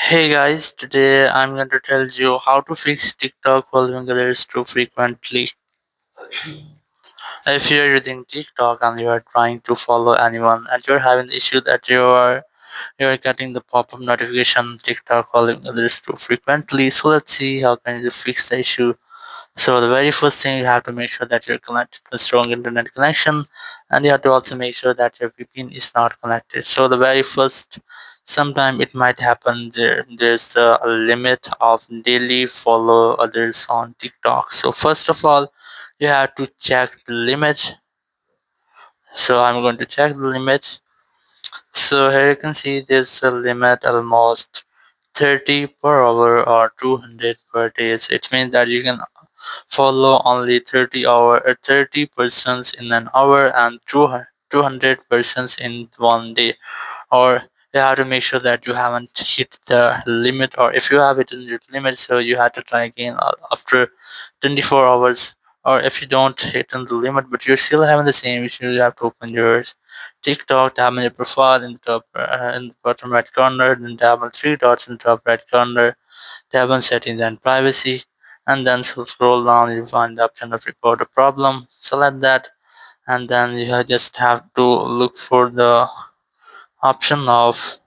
Hey guys, today I'm going to tell you how to fix TikTok following others too frequently. If you're using TikTok and you are trying to follow anyone and you're having the issue that you're getting the pop-up notification TikTok following others too frequently, so let's see how can you fix the issue. So the very first thing, you have to make sure that you're connected to a strong internet connection, and you have to also make sure that your VPN is not connected. So the very first, sometime it might happen there's a limit of daily follow others on TikTok. So first of all, you have to check the limit. So I'm going to check the limit. So here you can see there's a limit almost 30 per hour or 200 per day. So it means that you can follow only 30 persons in an hour and 200 persons in one day, or you have to make sure that you haven't hit the limit, or if you have hit the limit, so you have to try again after 24 hours. Or if you don't hit on the limit but you're still having the same issue, you have to open your TikTok, tap on your profile in the top in the bottom right corner, then tap on three dots in the top right corner, tap on settings and privacy, and then scroll down, you find the option of report a problem. Select that, and then you just have to look for the option of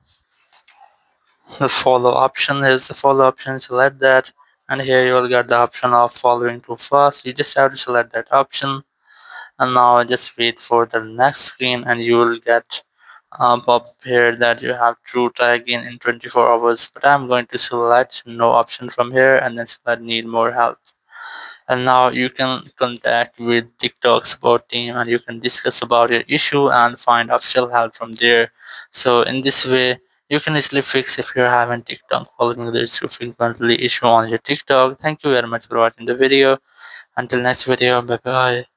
the follow option. Here's the follow option, select that, and here you will get the option of following too fast. You just have to select that option, and now just wait for the next screen, and you will get pop here that you have to try again in 24 hours. But I'm going to select no option from here and then select need more help. And now you can contact with TikTok support team and you can discuss about your issue and find official help from there. So in this way, you can easily fix if you're having TikTok following the issue frequently issue on your TikTok. Thank you very much for watching the video. Until next video, bye bye.